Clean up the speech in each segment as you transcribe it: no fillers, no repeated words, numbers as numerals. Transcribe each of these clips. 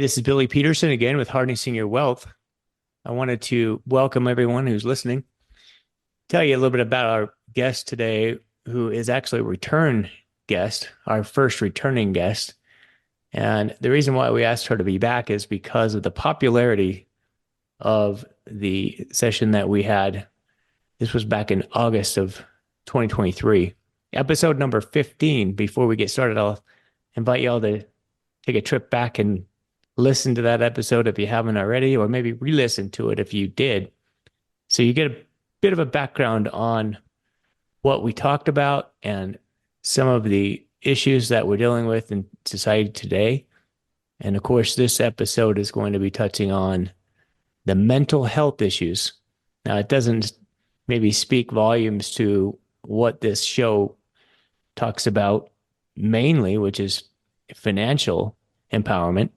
this is Billy Peterson again with Harnessing Your Wealth. I wanted to welcome everyone who's listening, tell you a little bit about our guest today, who is actually a return guest, our first returning guest. And the reason why we asked her to be back is because of the popularity of the session that we had. This was back in August of 2023, episode number 15. Before we get started, I'll invite y'all to take a trip back and listen to that episode if you haven't already, or maybe re-listen to it if you did. So you get a bit of a background on what we talked about and some of the issues that we're dealing with in society today. And of course, this episode is going to be touching on the mental health issues. Now, it doesn't maybe speak volumes to what this show talks about mainly, which is financial empowerment,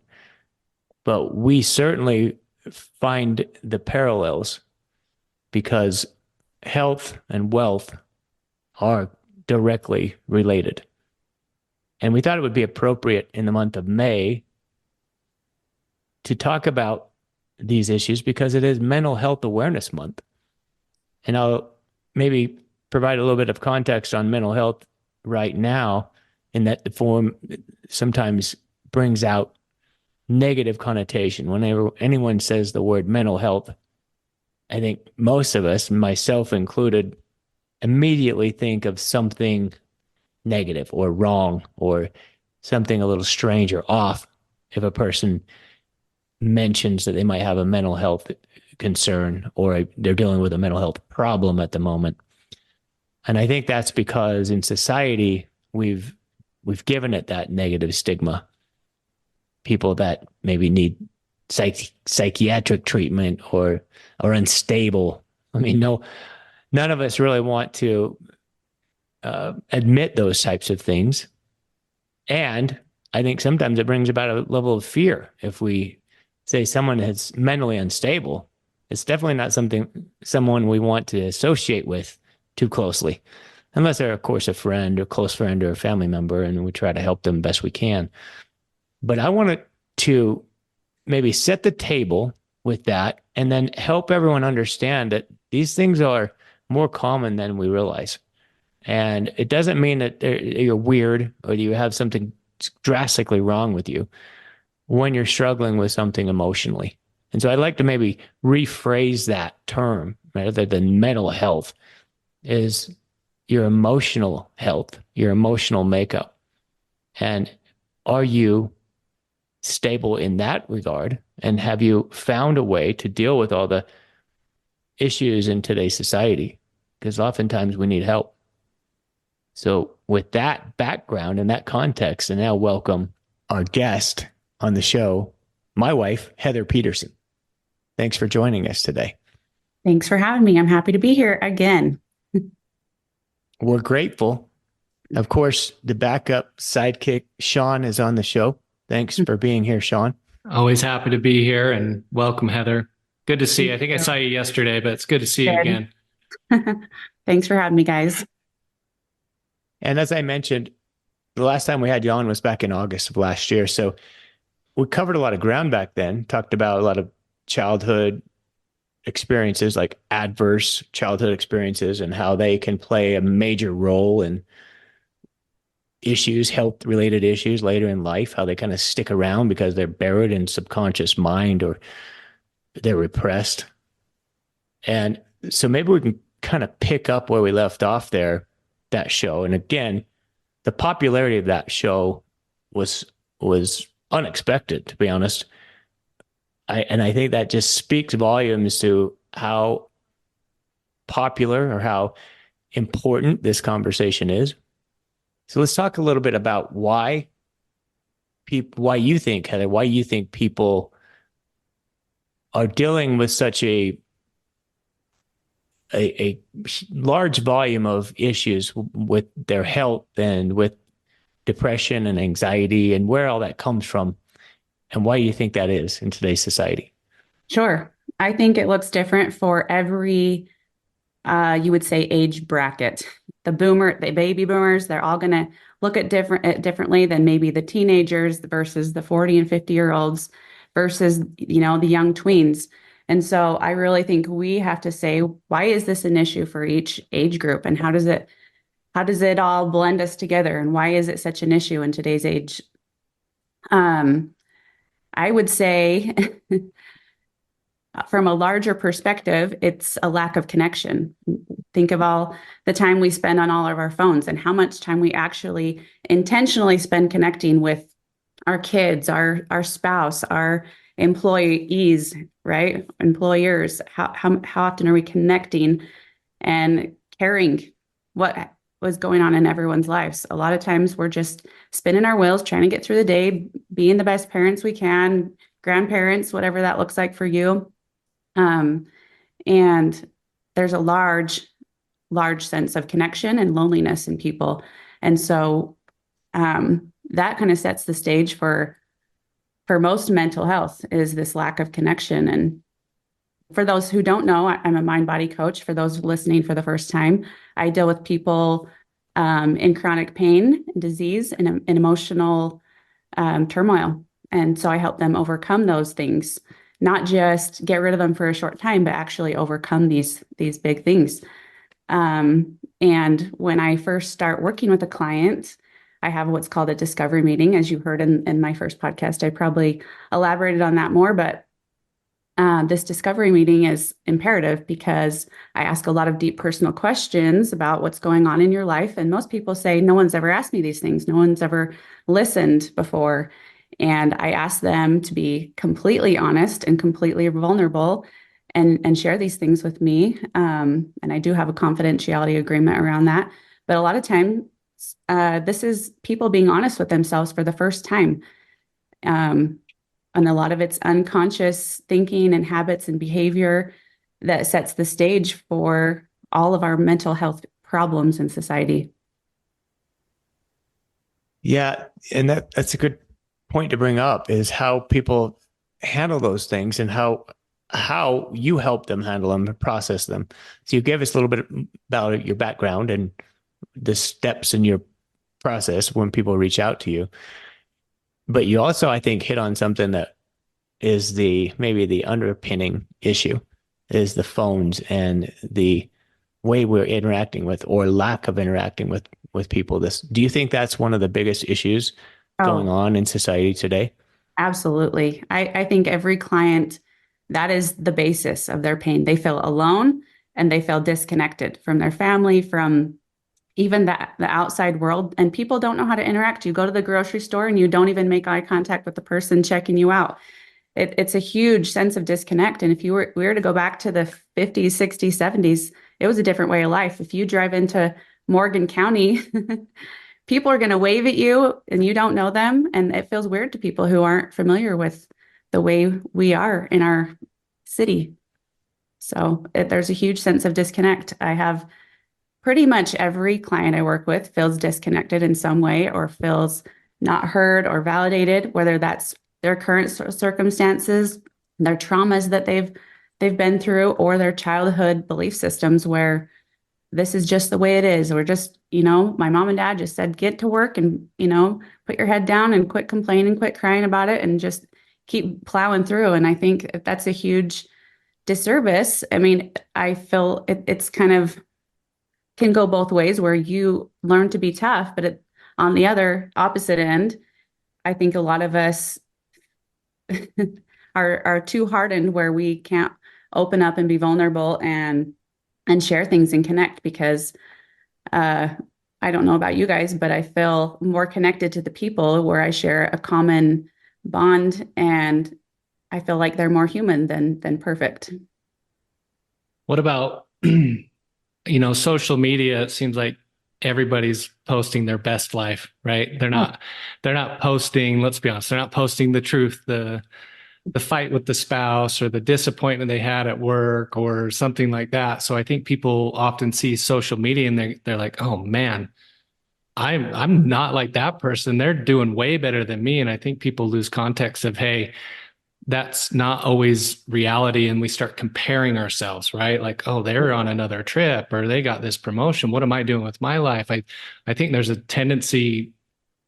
but we certainly find the parallels because health and wealth are directly related. And we thought it would be appropriate in the month of May to talk about these issues because it is Mental Health Awareness Month. And I'll maybe provide a little bit of context on mental health right now, in that the form sometimes brings out negative connotation. Whenever anyone says the word mental health, I think most of us, myself included, immediately think of something negative or wrong or something a little strange or off if a person mentions that they might have a mental health concern or they're dealing with a mental health problem at the moment. And I think that's because in society, we've given it that negative stigma. People that maybe need psychiatric treatment or are unstable. I mean, none of us really want to admit those types of things. And I think sometimes it brings about a level of fear. If we say someone is mentally unstable, it's definitely not someone we want to associate with too closely, unless they're, of course, a friend or close friend or a family member, and we try to help them best we can. But I wanted to maybe set the table with that and then help everyone understand that these things are more common than we realize. And it doesn't mean that you're weird or you have something drastically wrong with you when you're struggling with something emotionally. And so I'd like to maybe rephrase that term rather than mental health is your emotional health, your emotional makeup. And are you stable in that regard? And have you found a way to deal with all the issues in today's society? Because oftentimes we need help. So with that background and that context, and now welcome our guest on the show, my wife, Heather Peterson. Thanks for joining us today. Thanks for having me. I'm happy to be here again. We're grateful. Of course, the backup sidekick, Shaun, is on the show. Thanks for being here, Shaun. Always happy to be here, and welcome, Heather. Good to see you. I think I saw you yesterday, but it's good to see you again. Thanks for having me, guys. And as I mentioned, the last time we had you on was back in August of last year. So we covered a lot of ground back then, talked about a lot of childhood experiences, like adverse childhood experiences, and how they can play a major role in issues, health-related issues later in life, how they kind of stick around because they're buried in subconscious mind or they're repressed. And so maybe we can kind of pick up where we left off there, that show. And again, the popularity of that show was unexpected, to be honest. I think that just speaks volumes to how popular or how important this conversation is. So let's talk a little bit about why you think, Heather, why you think people are dealing with such a large volume of issues with their health and with depression and anxiety, and where all that comes from, and why you think that is in today's society. Sure. I think it looks different for every, you would say, age bracket. The baby boomers, they're all going to look at differently than maybe the teenagers versus the 40 and 50-year-olds. versus, the young tweens. And so I really think we have to say, why is this an issue for each age group, and how does it all blend us together, and why is it such an issue in today's age? I would say from a larger perspective, it's a lack of connection. Think of all the time we spend on all of our phones and how much time we actually intentionally spend connecting with our kids, our spouse, our employees, right? Employers. How often are we connecting and caring what was going on in everyone's lives? A lot of times we're just spinning our wheels, trying to get through the day, being the best parents we can, grandparents, whatever that looks like for you. And there's a large sense of connection and loneliness in people. And so that kind of sets the stage for most mental health, is this lack of connection. And for those who don't know, I'm a mind-body coach. For those listening for the first time, I deal with people in chronic pain, disease, and emotional turmoil. And so I help them overcome those things, not just get rid of them for a short time, but actually overcome these big things. And when I first start working with a client, I have what's called a discovery meeting. As you heard in my first podcast, I probably elaborated on that more, but this discovery meeting is imperative because I ask a lot of deep personal questions about what's going on in your life. And most people say, no one's ever asked me these things. No one's ever listened before. And I ask them to be completely honest and completely vulnerable and share these things with me. And I do have a confidentiality agreement around that. But a lot of times, this is people being honest with themselves for the first time. And a lot of it's unconscious thinking and habits and behavior that sets the stage for all of our mental health problems in society. Yeah, and that's a good point to bring up, is how people handle those things and how you help them handle them and process them. So you gave us a little bit about your background and the steps in your process when people reach out to you. But you also, I think, hit on something that is maybe the underpinning issue, is the phones and the way we're interacting with, or lack of interacting with people. Do you think that's one of the biggest issues going on in society today? Absolutely. I think every client, that is the basis of their pain. They feel alone and they feel disconnected from their family, from even the outside world. And people don't know how to interact. You go to the grocery store and you don't even make eye contact with the person checking you out. It's a huge sense of disconnect. And if we were to go back to the 50s, 60s, 70s, it was a different way of life. If you drive into Morgan County, people are going to wave at you and you don't know them. And it feels weird to people who aren't familiar with the way we are in our city. So there's a huge sense of disconnect. I have pretty much every client I work with feels disconnected in some way, or feels not heard or validated, whether that's their current circumstances, their traumas that they've been through, or their childhood belief systems where this is just the way it is. Or just, my mom and dad just said, get to work and, put your head down and quit complaining, quit crying about it, and just keep plowing through. And I think that's a huge disservice. I mean, I feel it's kind of can go both ways, where you learn to be tough, but on the opposite end, I think a lot of us are too hardened, where we can't open up and be vulnerable and share things and connect, because I don't know about you guys, but I feel more connected to the people where I share a common bond, and I feel like they're more human than perfect. What about social media? It seems like everybody's posting their best life, right? They're not posting, let's be honest, they're not posting the truth, the fight with the spouse, or the disappointment they had at work, or something like that. So I think people often see social media and they're like, oh man, I'm not like that person. They're doing way better than me. And I think people lose context of, hey, that's not always reality. And we start comparing ourselves, right? Like, oh, they're on another trip, or they got this promotion. What am I doing with my life? I think there's a tendency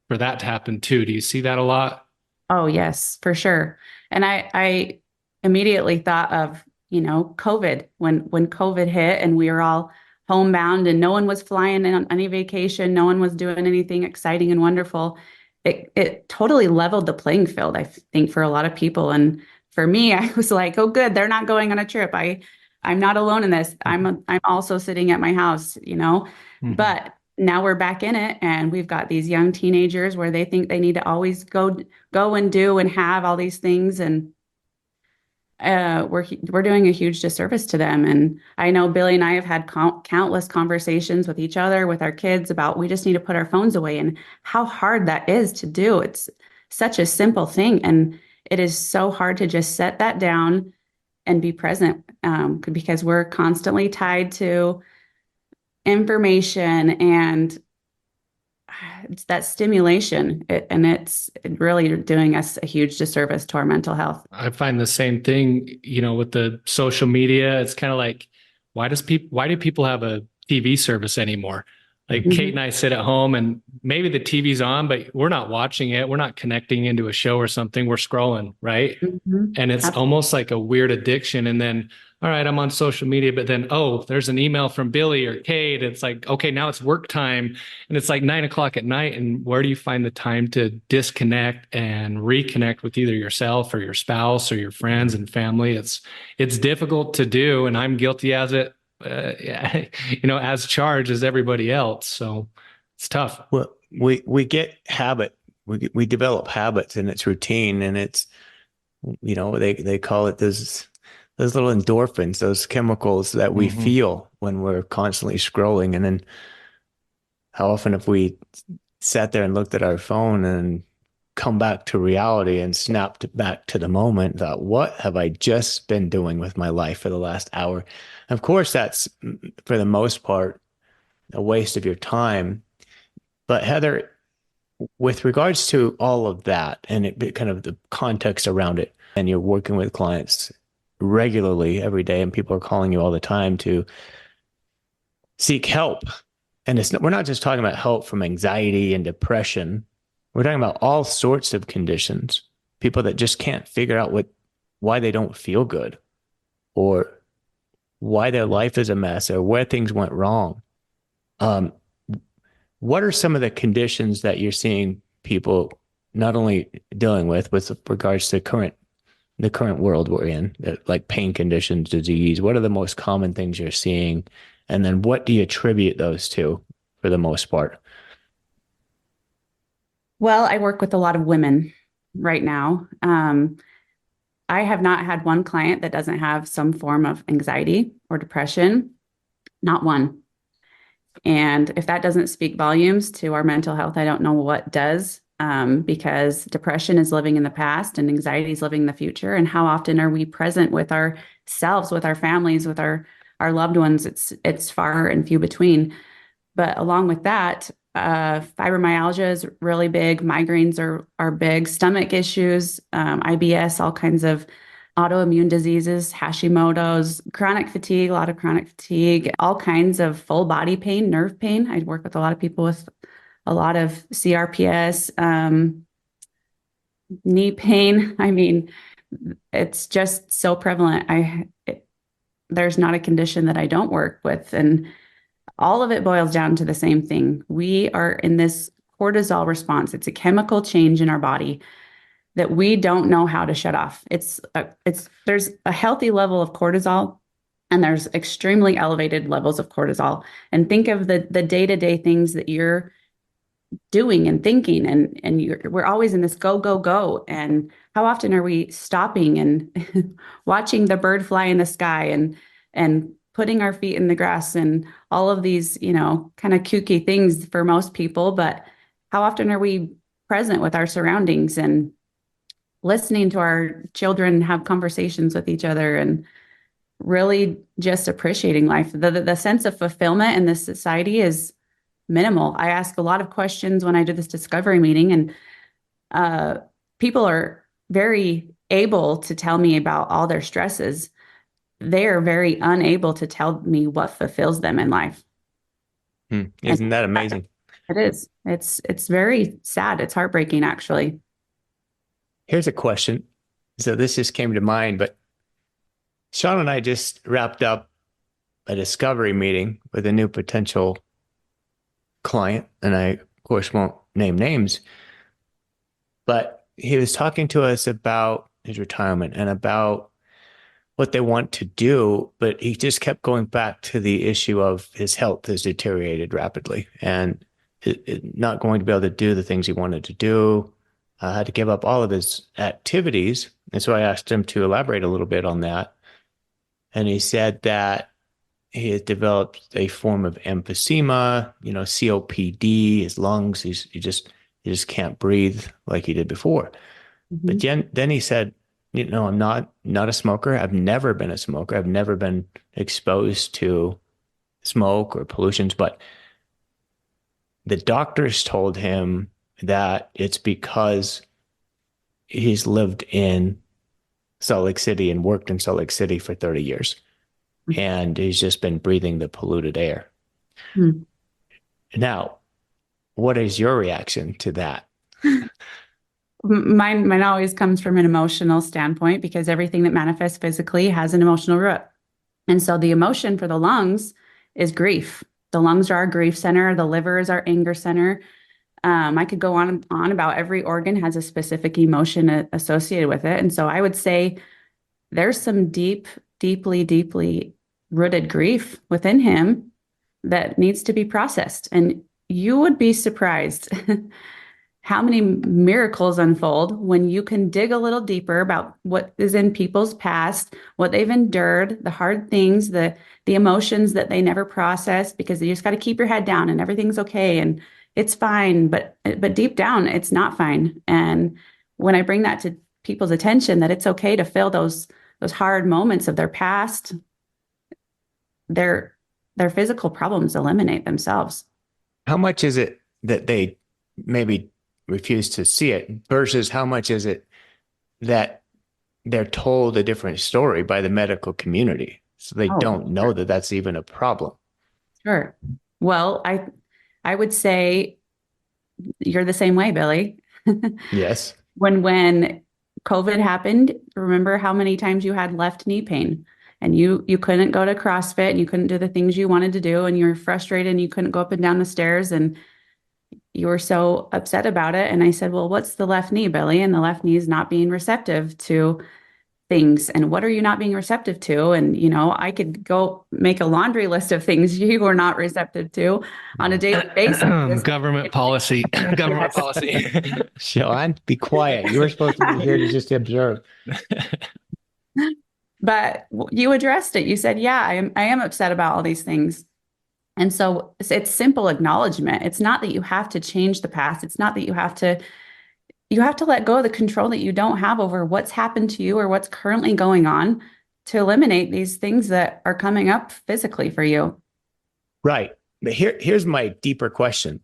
for that to happen too. Do you see that a lot? Oh, yes, for sure. And I immediately thought of, COVID when COVID hit and we were all homebound and no one was flying on any vacation, no one was doing anything exciting and wonderful. It totally leveled the playing field, I think, for a lot of people. And for me, I was like, oh, good, they're not going on a trip. I'm not alone in this. I'm also sitting at my house. Mhm. But now we're back in it and we've got these young teenagers where they think they need to always go and do and have all these things, and we're doing a huge disservice to them. And I know Billy and I have had countless conversations with each other, with our kids, about we just need to put our phones away and how hard that is to do. It's such a simple thing, and it is so hard to just set that down and be present, because we're constantly tied to information and it's that stimulation, and it's really doing us a huge disservice to our mental health. I find the same thing, with the social media. It's kind of like, why do people have a TV service anymore? Like Kate Mhm. and I sit at home and maybe the TV's on, but we're not watching it. We're not connecting into a show or something. We're scrolling, right? Mhm. And it's Absolutely. almost like a weird addiction. And then, all right, I'm on social media, but then, oh, there's an email from Billy or Kate. It's like, okay, now it's work time. And it's like 9 o'clock at night. And where do you find the time to disconnect and reconnect with either yourself or your spouse or your friends and family? It's difficult to do. And I'm guilty as it, as charged as everybody else. So it's tough. Well, we get habit. We develop habits and it's routine and it's, they call it those little endorphins, those chemicals that we Mhm. feel when we're constantly scrolling. And then how often have we sat there and looked at our phone and come back to reality and snapped back to the moment, thought, what have I just been doing with my life for the last hour? Of course, that's for the most part a waste of your time. But Heather, with regards to all of that and kind of the context around it, and you're working with clients regularly every day, and people are calling you all the time to seek help. And we're not just talking about help from anxiety and depression. We're talking about all sorts of conditions. People that just can't figure out why they don't feel good or why their life is a mess or where things went wrong. Um, what are some of the conditions that you're seeing people not only dealing with regards to the current world we're in, like pain conditions, disease? What are the most common things you're seeing? And then what do you attribute those to for the most part? Well, I work with a lot of women right now. I have not had one client that doesn't have some form of anxiety or depression, not one. And if that doesn't speak volumes to our mental health, I don't know what does, because depression is living in the past and anxiety is living in the future. And how often are we present with ourselves, with our families, with our loved ones? It's far and few between. But along with that, fibromyalgia is really big. Migraines are big. Stomach issues, IBS, all kinds of autoimmune diseases, Hashimoto's, chronic fatigue, a lot of chronic fatigue, all kinds of full body pain, nerve pain. I work with a lot of people with a lot of CRPS, knee pain. I mean, it's just so prevalent. There's not a condition that I don't work with, and all of it boils down to the same thing. We are in this cortisol response. It's a chemical change in our body that we don't know how to shut off. There's a healthy level of cortisol and there's extremely elevated levels of cortisol. And think of the day-to-day things that you're doing and thinking, and we're always in this go go go. And how often are we stopping and watching the bird fly in the sky and putting our feet in the grass and all of these, kind of kooky things for most people? But how often are we present with our surroundings and listening to our children have conversations with each other and really just appreciating life? The sense of fulfillment in this society is minimal. I ask a lot of questions when I do this discovery meeting, and uh, people are very able to tell me about all their stresses. They are very unable to tell me what fulfills them in life. And Isn't that amazing? it is. It's very sad. It's heartbreaking, actually. Here's a question. So this just came to mind, but Shaun and I just wrapped up a discovery meeting with a new potential client, and I, of course, won't name names, but he was talking to us about his retirement and about what they want to do, but he just kept going back to the issue of his health has deteriorated rapidly and not going to be able to do the things he wanted to do. Had to give up all of his activities. And so I asked him to elaborate a little bit on that. And he said that he has developed a form of emphysema, COPD, his lungs, he just can't breathe like he did before. But then he said, I'm not a smoker. I've never been a smoker. I've never been exposed to smoke or pollutions, but the doctors told him that it's because he's lived in Salt Lake City and worked in Salt Lake City for 30 years. And he's just been breathing the polluted air. Mm. Now, what is your reaction to that? Mine always comes from an emotional standpoint because everything that manifests physically has an emotional root. And so the emotion for the lungs is grief. The lungs are our grief center. The liver is our anger center. I could go on and on about every organ has a specific emotion associated with it. And so I would say there's some deeply rooted grief within him that needs to be processed. And you would be surprised how many miracles unfold when you can dig a little deeper about what is in people's past, what they've endured, the hard things, the emotions that they never processed because you just got to keep your head down and everything's okay and it's fine. But deep down, it's not fine. And when I bring that to people's attention, that it's okay to feel those hard moments of their past, their physical problems eliminate themselves. How much is it that they maybe refuse to see it versus how much is it that they're told a different story by the medical community? So they don't know that that's even a problem. Sure. Well, I would say you're the same way, Billy. Yes. When COVID happened, remember how many times you had left knee pain and you couldn't go to CrossFit and you couldn't do the things you wanted to do and you were frustrated and you couldn't go up and down the stairs and you were so upset about it. And I said, well, what's the left knee, Billy? And the left knee is not being receptive to things. And what are you not being receptive to? And, I could go make a laundry list of things you were not receptive to on a daily basis. Government policy. Government policy. Shaun, be quiet. You were supposed to be here to just observe. But you addressed it. You said, yeah, I am upset about all these things. And so it's simple acknowledgement. It's not that you have to change the past. It's not that you have to let go of the control that you don't have over what's happened to you or what's currently going on to eliminate these things that are coming up physically for you. Right. But here's my deeper question.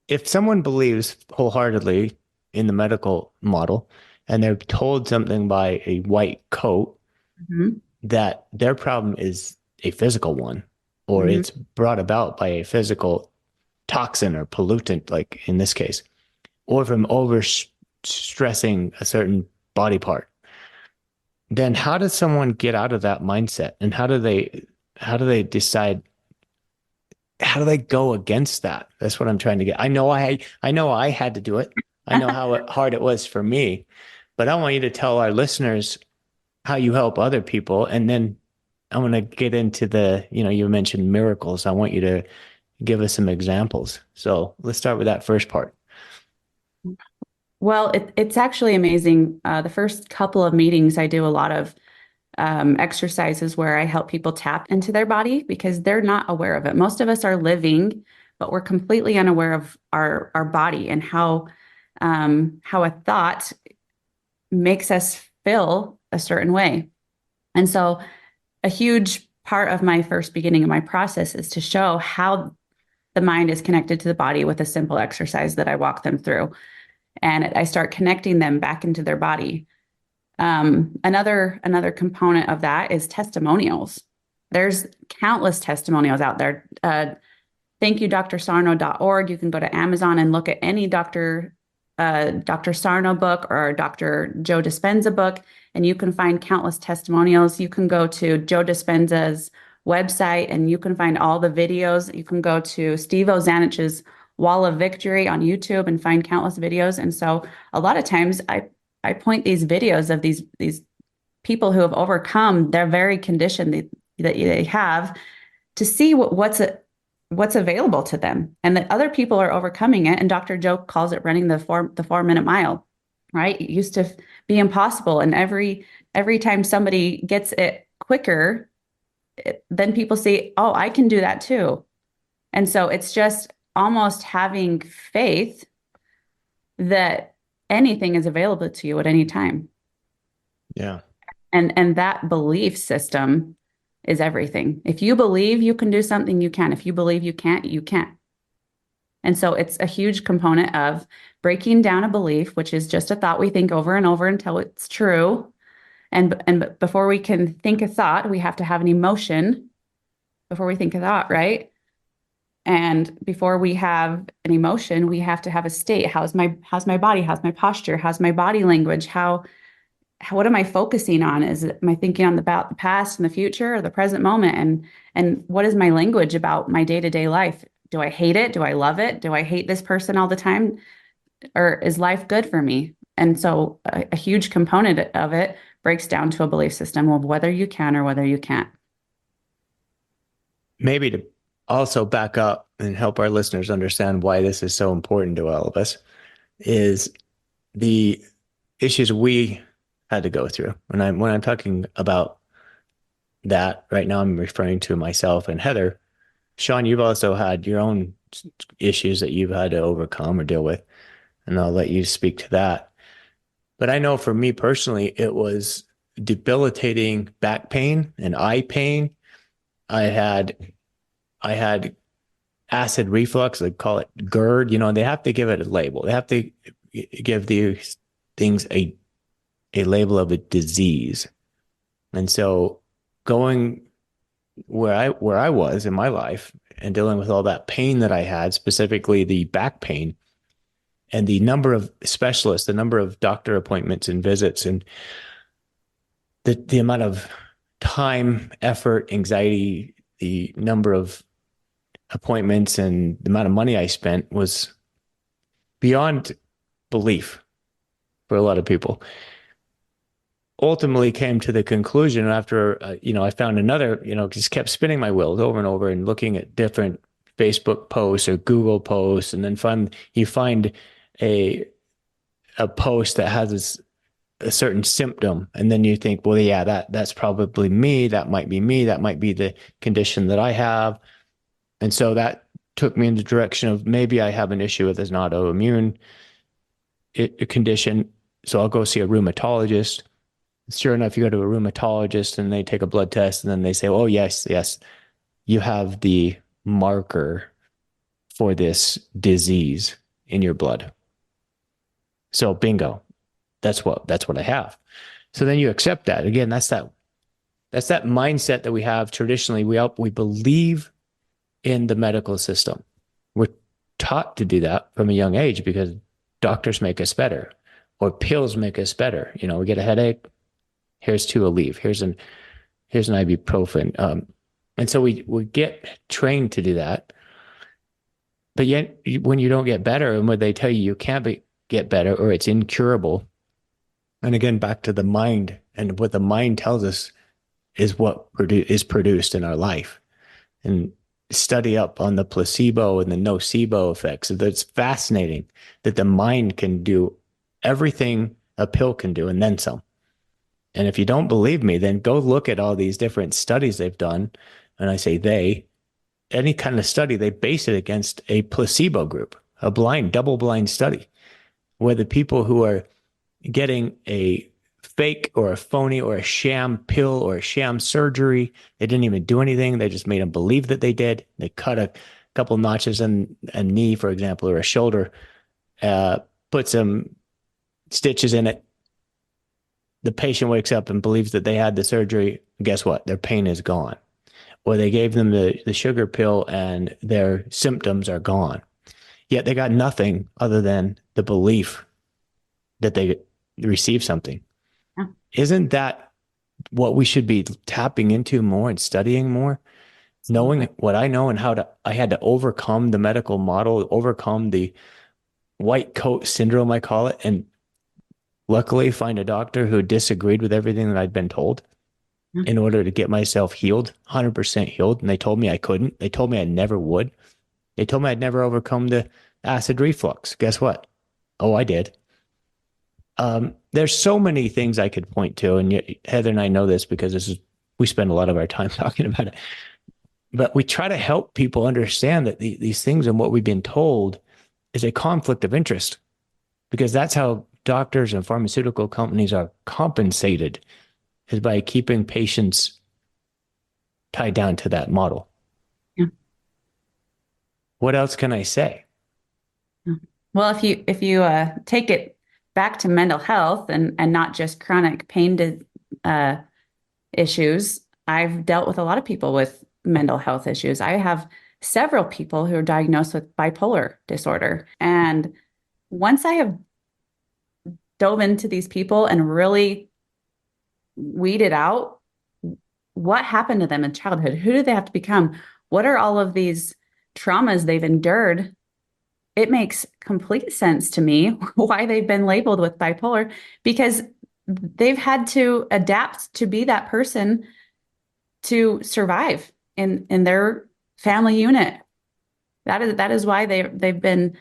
If someone believes wholeheartedly in the medical model and they're told something by a white coat, that their problem is a physical one, or it's brought about by a physical toxin or pollutant, like in this case, or from over stressing a certain body part, then how does someone get out of that mindset? And how do they decide? How do they go against that? That's what I'm trying to get. I know I had to do it. I know how hard it was for me, but I want you to tell our listeners how you help other people. And then I want to get into you mentioned miracles. I want you to give us some examples. So let's start with that first part. Well, it's actually amazing. The first couple of meetings, I do a lot of exercises where I help people tap into their body because they're not aware of it. Most of us are living, but we're completely unaware of our body and how a thought makes us feel a certain way. And so a huge part of my first beginning of my process is to show how the mind is connected to the body with a simple exercise that I walk them through. And I start connecting them back into their body. Another component of that is testimonials. There's countless testimonials out there. Thank you, drsarno.org. You can go to Amazon and look at any doctor a Dr. Sarno book or a Dr. Joe Dispenza book, and you can find countless testimonials. You can go to Joe Dispenza's website and you can find all the videos. You can go to Steve Ozanich's Wall of Victory on YouTube and find countless videos. And so a lot of times I point these videos of these people who have overcome their very condition that they have to see what's available to them, and that other people are overcoming it. And Dr. Joe calls it running the 4 minute mile, right? It used to be impossible. And every time somebody gets it quicker, then people say, oh, I can do that too. And so it's just almost having faith that anything is available to you at any time. Yeah. And that belief system is everything. If you believe you can do something, you can. If you believe you can't, you can't. And so it's a huge component of breaking down a belief, which is just a thought we think over and over until it's true. And before we can think a thought, we have to have an emotion before we think a thought, right? And before we have an emotion, we have to have a state. How's my body? How's my posture? How's my body language? What am I focusing on? Am I thinking about the past and the future or the present moment? And what is my language about my day-to-day life? Do I hate it? Do I love it? Do I hate this person all the time? Or is life good for me? And so a huge component of it breaks down to a belief system of whether you can or whether you can't. Maybe to also back up and help our listeners understand why this is so important to all of us is the issues we had to go through. When I'm talking about that right now, I'm referring to myself and Heather. Shaun, you've also had your own issues that you've had to overcome or deal with, and I'll let you speak to that. But I know for me personally, it was debilitating back pain and eye pain. I had acid reflux, they call it GERD. They have to give it a label. They have to give these things a label of a disease. And so going where I was in my life and dealing with all that pain that I had, specifically the back pain, and the number of specialists, the number of doctor appointments and visits, and the amount of time, effort, anxiety, the number of appointments and the amount of money I spent was beyond belief for a lot of people. Ultimately came to the conclusion after, I found another, just kept spinning my wheels over and over and looking at different Facebook posts or Google posts. And then you find a post that has a certain symptom. And then you think, well, yeah, that's probably me. That might be me. That might be the condition that I have. And so that took me in the direction of maybe I have an issue with an autoimmune condition. So I'll go see a rheumatologist. Sure enough, you go to a rheumatologist and they take a blood test and then they say, oh, yes, you have the marker for this disease in your blood. So bingo, that's what I have. So then you accept that. Again, that's that mindset that we have traditionally. We believe in the medical system. We're taught to do that from a young age because doctors make us better or pills make us better. We get a headache. Here's two Aleve. Here's an ibuprofen. And so we get trained to do that. But yet when you don't get better and when they tell you can't get better or it's incurable, and again, back to the mind, and what the mind tells us is what is produced in our life. And study up on the placebo and the nocebo effects. It's fascinating that the mind can do everything a pill can do and then some. And if you don't believe me, then go look at all these different studies they've done. And I say any kind of study, they base it against a placebo group, a double-blind study, where the people who are getting a fake or a phony or a sham pill or a sham surgery, they didn't even do anything. They just made them believe that they did. They cut a couple notches in a knee, for example, or a shoulder, put some stitches in it. The patient wakes up and believes that they had the surgery. Guess what? Their pain is gone. Or they gave them the sugar pill and their symptoms are gone. Yet they got nothing other than the belief that they receive something. Yeah. Isn't that what we should be tapping into more and studying more? Knowing what I know and I had to overcome the medical model, overcome the white coat syndrome, I call it, and luckily find a doctor who disagreed with everything that I'd been told Yeah. in order to get myself healed, 100% healed. And they told me I couldn't. They told me I never would. They told me I'd never overcome the acid reflux. Guess what? Oh, I did. There's so many things I could point to, and Heather and I know this because we spend a lot of our time talking about it. But we try to help people understand that these things and what we've been told is a conflict of interest, because that's how doctors and pharmaceutical companies are compensated, is by keeping patients tied down to that model. Yeah. What else can I say? Well, if you take it back to mental health and not just chronic pain issues, I've dealt with a lot of people with mental health issues. I have several people who are diagnosed with bipolar disorder. And once I have dove into these people and really weeded out what happened to them in childhood, who do they have to become? What are all of these traumas they've endured? It makes complete sense to me why they've been labeled with bipolar, because they've had to adapt to be that person to survive in their family unit. That is why they've been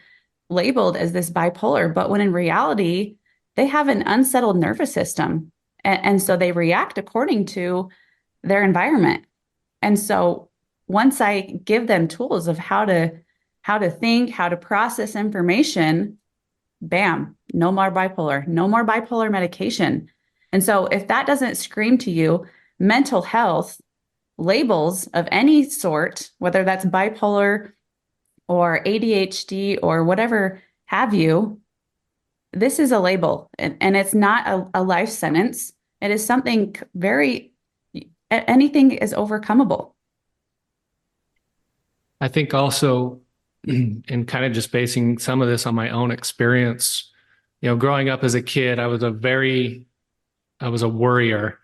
labeled as this bipolar. But when in reality, they have an unsettled nervous system. And so they react according to their environment. And so once I give them tools of how to think, how to process information, bam, no more bipolar medication. And so if that doesn't scream to you, mental health labels of any sort, whether that's bipolar or ADHD or whatever have you, this is a label, and it's not a life sentence. It is something anything is overcomable. I think also, and kind of just basing some of this on my own experience, growing up as a kid, I was a worrier.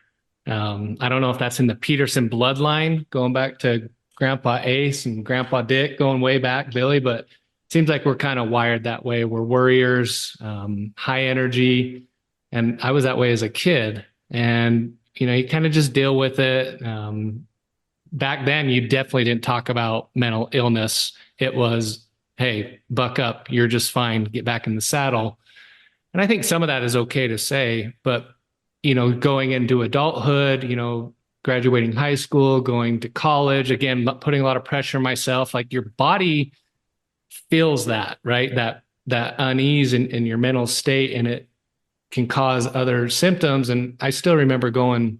I don't know if that's in the Peterson bloodline, going back to Grandpa Ace and Grandpa Dick, going way back, Billy, but it seems like we're kind of wired that way. We're worriers, high energy. And I was that way as a kid. And, you kind of just deal with it. Back then, you definitely didn't talk about mental illness. It was, hey, buck up, you're just fine, get back in the saddle. And I think some of that is okay to say, but, going into adulthood, graduating high school, going to college, again, putting a lot of pressure on myself, like your body feels that, right? That unease in your mental state, and it can cause other symptoms. And I still remember going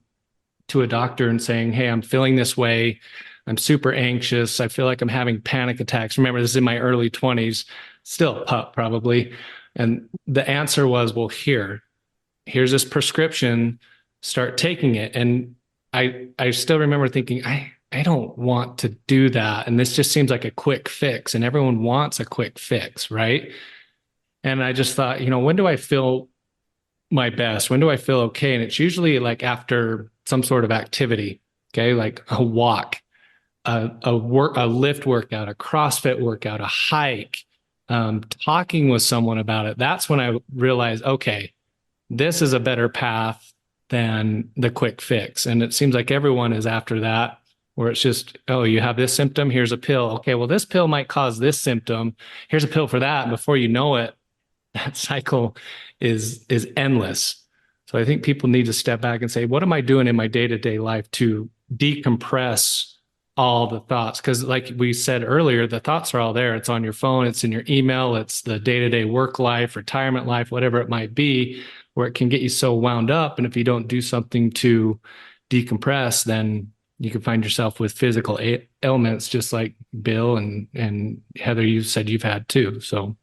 to a doctor and saying, hey, I'm feeling this way. I'm super anxious. I feel like I'm having panic attacks. Remember, this is in my early 20s, still a pup probably. And the answer was, well, here's this prescription, start taking it. And I still remember thinking, I don't want to do that. And this just seems like a quick fix, and everyone wants a quick fix, right? And I just thought, when do I feel my best? When do I feel okay? And it's usually like after some sort of activity, okay? Like a walk, a lift workout, a CrossFit workout, a hike, talking with someone about it. That's when I realized, okay, this is a better path than the quick fix. And it seems like everyone is after that, where it's just, oh, you have this symptom, here's a pill. Okay, well, this pill might cause this symptom. Here's a pill for that. And before you know it, that cycle is endless. So I think people need to step back and say, what am I doing in my day-to-day life to decompress all the thoughts? Because like we said earlier, the thoughts are all there. It's on your phone, it's in your email, it's the day-to-day work life, retirement life, whatever it might be, where it can get you so wound up. And if you don't do something to decompress, then you can find yourself with physical ailments, just like Bill and Heather, you said you've had too. So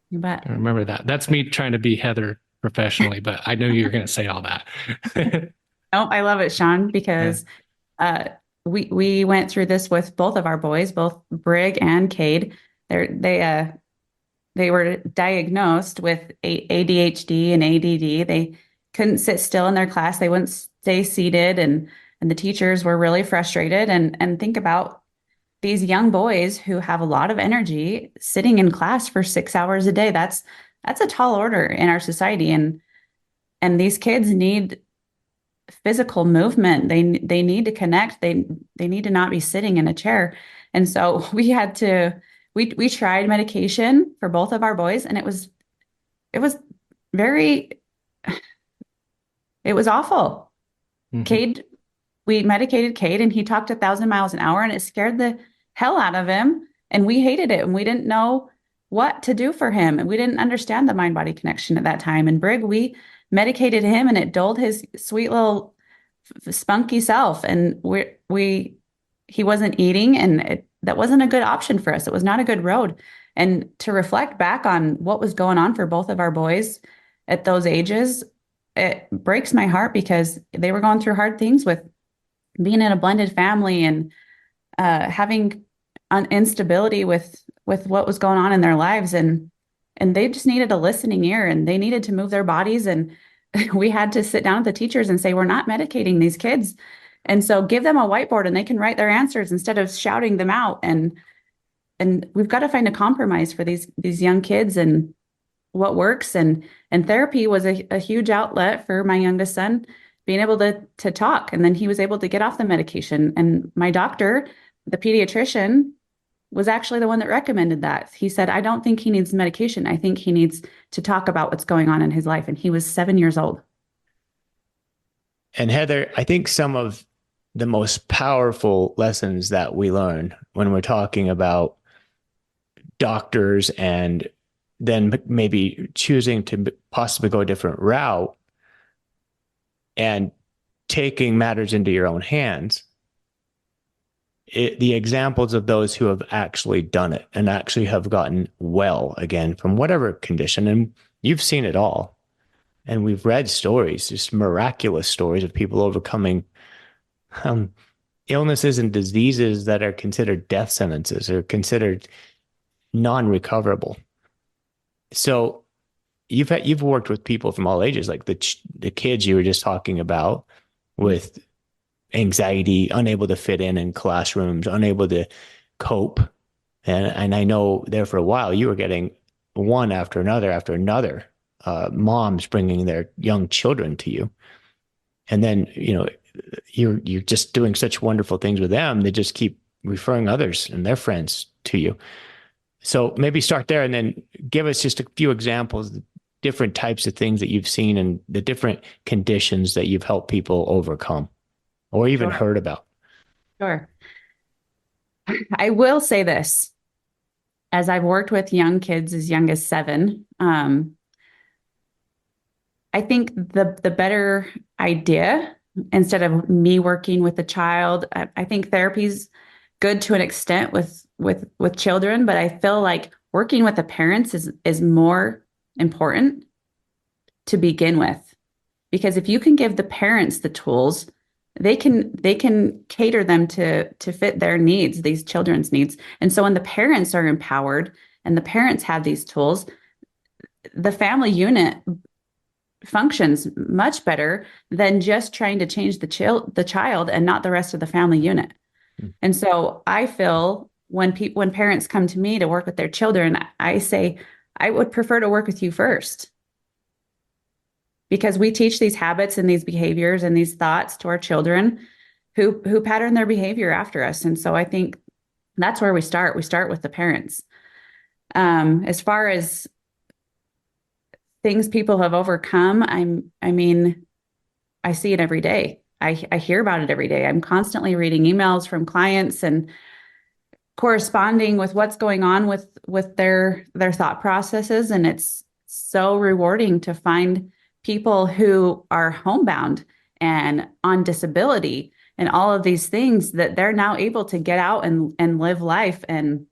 You bet. I remember that. That's me trying to be Heather professionally, but I knew you were going to say all that. Oh, I love it, Shaun, because we went through this with both of our boys, both Brig and Cade. They they were diagnosed with ADHD and ADD. They couldn't sit still in their class. They wouldn't stay seated, and the teachers were really frustrated. And think about these young boys who have a lot of energy sitting in class for 6 hours a day. That's a tall order in our society. And these kids need physical movement. They need to connect. They need to not be sitting in a chair. And so we tried medication for both of our boys, and it was very it was awful. Mhm. Cade, we medicated Cade, and he talked 1,000 miles an hour, and it scared the hell out of him. And we hated it, and we didn't know what to do for him, and we didn't understand the mind-body connection at that time. And Brig, we medicated him, and it dulled his sweet little spunky self. And he wasn't eating, and that wasn't a good option for us. It was not a good road. And to reflect back on what was going on for both of our boys at those ages, it breaks my heart because they were going through hard things with being in a blended family and having instability with what was going on in their lives, and they just needed a listening ear, and they needed to move their bodies. And we had to sit down with the teachers and say, we're not medicating these kids, and so give them a whiteboard and they can write their answers instead of shouting them out. And we've got to find a compromise for these young kids and what works. And therapy was a huge outlet for my youngest son, being able to talk. And then he was able to get off the medication. And my doctor, the pediatrician, was actually the one that recommended that. He said, I don't think he needs medication. I think he needs to talk about what's going on in his life. And he was 7 years old. And Heather, I think some of the most powerful lessons that we learn when we're talking about doctors and then maybe choosing to possibly go a different route and taking matters into your own hands, the examples of those who have actually done it and actually have gotten well again from whatever condition. And you've seen it all. And we've read stories, just miraculous stories of people overcoming illnesses and diseases that are considered death sentences or considered non-recoverable. So you've worked with people from all ages, like the kids you were just talking about with anxiety, unable to fit in classrooms, unable to cope. And I know there for a while you were getting one after another, moms bringing their young children to you. And then, you're just doing such wonderful things with them. They just keep referring others and their friends to you. So maybe start there and then give us just a few examples, the different types of things that you've seen and the different conditions that you've helped people overcome or even heard about. Sure. I will say this, as I've worked with young kids as young as 7, I think the better idea, instead of me working with the child, I think therapy's good to an extent with children, but I feel like working with the parents is more important to begin with, because if you can give the parents the tools, they can cater them to fit their needs, these children's needs. And so when the parents are empowered and the parents have these tools, the family unit functions much better than just trying to change the child and not the rest of the family unit. And so I feel when parents come to me to work with their children, I say, I would prefer to work with you first, because we teach these habits and these behaviors and these thoughts to our children who pattern their behavior after us. And so I think that's where we start. We start with the parents. As far as things people have overcome, I mean, I see it every day. I hear about it every day. I'm constantly reading emails from clients and corresponding with what's going on with their thought processes. And it's so rewarding to find people who are homebound and on disability and all of these things, that they're now able to get out and live life. And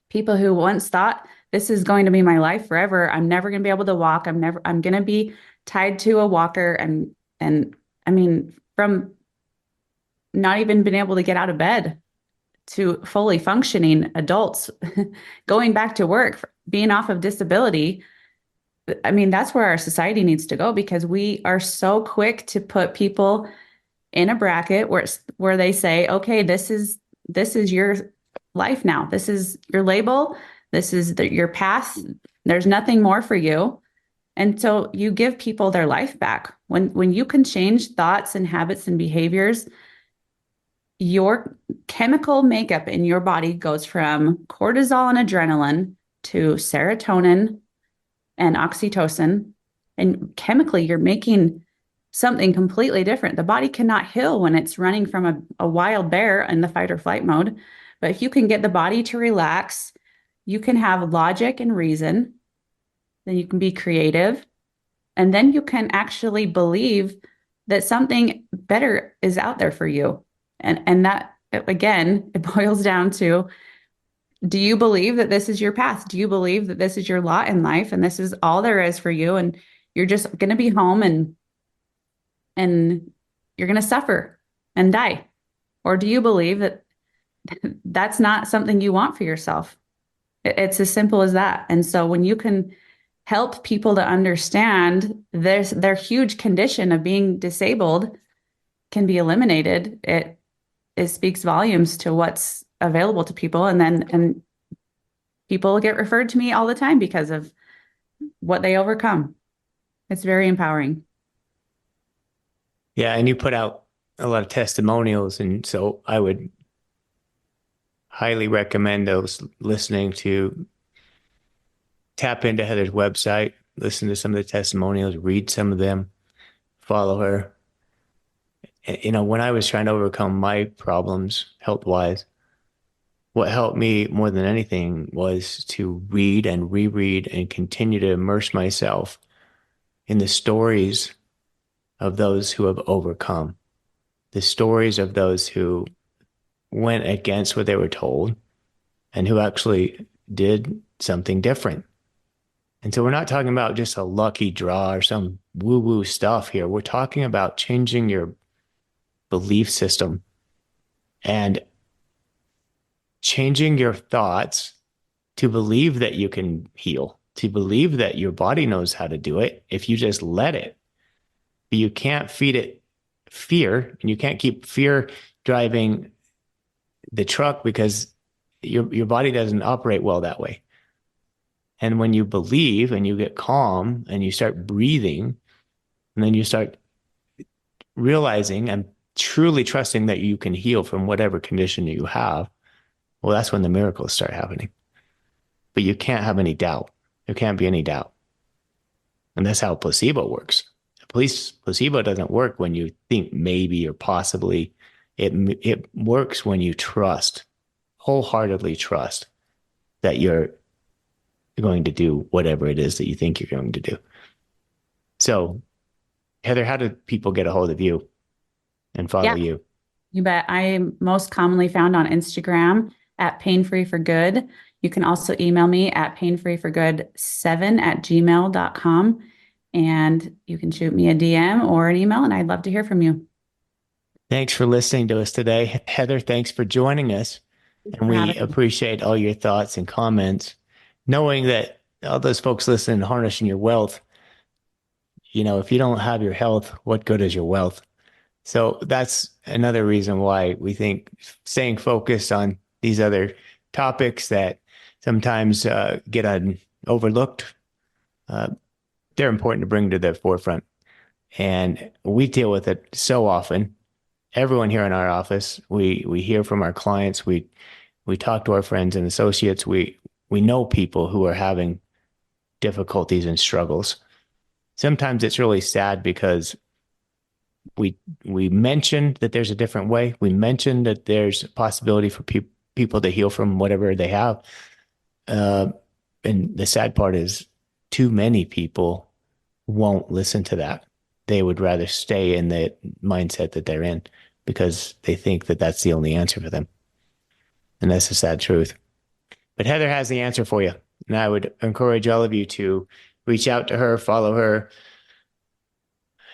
people who once thought, this is going to be my life forever, I'm never going to be able to walk, I'm going to be tied to a walker. And I mean, from not even being able to get out of bed to fully functioning adults going back to work. being off of disability, I mean, that's where our society needs to go, because we are so quick to put people in a bracket where they say, okay, this is your life now. This is your label. This is your path. There's nothing more for you. And so you give people their life back. When you can change thoughts and habits and behaviors, your chemical makeup in your body goes from cortisol and adrenaline to serotonin and oxytocin. And chemically, you're making something completely different. The body cannot heal when it's running from a wild bear in the fight or flight mode. But if you can get the body to relax, you can have logic and reason, then you can be creative, and then you can actually believe that something better is out there for you. And that, again, it boils down to, do you believe that this is your path? Do you believe that this is your lot in life and this is all there is for you? And you're just going to be home and you're going to suffer and die? Or do you believe that that's not something you want for yourself? It's as simple as that. And so when you can help people to understand their huge condition of being disabled can be eliminated, it speaks volumes to what's available to people. And people get referred to me all the time because of what they overcome. It's very empowering. Yeah, and you put out a lot of testimonials, and so I would highly recommend those listening to tap into Heather's website, listen to some of the testimonials, read some of them, follow her. You know, when I was trying to overcome my problems health-wise, what helped me more than anything was to read and reread and continue to immerse myself in the stories of those who have overcome, the stories of those who went against what they were told and who actually did something different. And so we're not talking about just a lucky draw or some woo-woo stuff here. We're talking about changing your belief system and changing your thoughts to believe that you can heal, to believe that your body knows how to do it if you just let it. But you can't feed it fear, and you can't keep fear driving the truck, because your body doesn't operate well that way. And when you believe and you get calm and you start breathing, and then you start realizing and truly trusting that you can heal from whatever condition you have, well, that's when the miracles start happening. But you can't have any doubt. There can't be any doubt. And that's how placebo works. Placebo doesn't work when you think maybe or possibly. It works when you trust, wholeheartedly trust, that you're going to do whatever it is that you think you're going to do. So, Heather, how do people get a hold of you and follow you? You bet. I am most commonly found on Instagram at painfreeforgood. You can also email me at painfreeforgood7@gmail.com. And you can shoot me a DM or an email, and I'd love to hear from you. Thanks for listening to us today. Heather, thanks for joining us. And we appreciate all your thoughts and comments, knowing that all those folks listening to Harnessing Your Wealth, you know, if you don't have your health, what good is your wealth? So that's another reason why we think staying focused on these other topics that sometimes get overlooked, they're important to bring to the forefront. And we deal with it so often. Everyone here in our office, we hear from our clients, we talk to our friends and associates, we know people who are having difficulties and struggles. Sometimes it's really sad because we mention that there's a different way. We mention that there's a possibility for people to heal from whatever they have. And the sad part is too many people won't listen to that. They would rather stay in the mindset that they're in because they think that that's the only answer for them. And that's the sad truth. But Heather has the answer for you. And I would encourage all of you to reach out to her, follow her,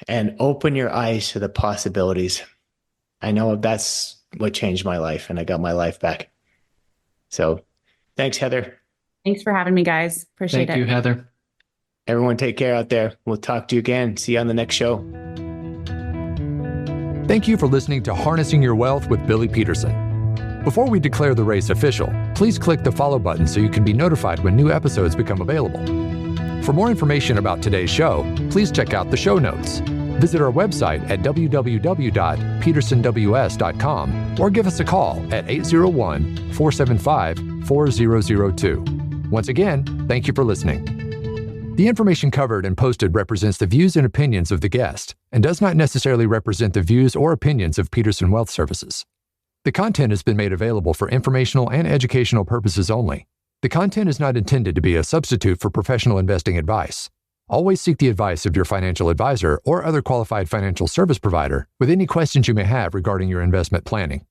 and open your eyes to the possibilities. I know that's what changed my life, and I got my life back. So thanks, Heather. Thanks for having me, guys. Appreciate Thank you, it. Heather. Everyone take care out there. We'll talk to you again. See you on the next show. Thank you for listening to Harnessing Your Wealth with Billy Peterson. Before we declare the race official, please click the follow button so you can be notified when new episodes become available. For more information about today's show, please check out the show notes. Visit our website at www.petersonws.com or give us a call at 801-475-4002. Once again, thank you for listening. The information covered and posted represents the views and opinions of the guest and does not necessarily represent the views or opinions of Peterson Wealth Services. The content has been made available for informational and educational purposes only. The content is not intended to be a substitute for professional investing advice. Always seek the advice of your financial advisor or other qualified financial service provider with any questions you may have regarding your investment planning.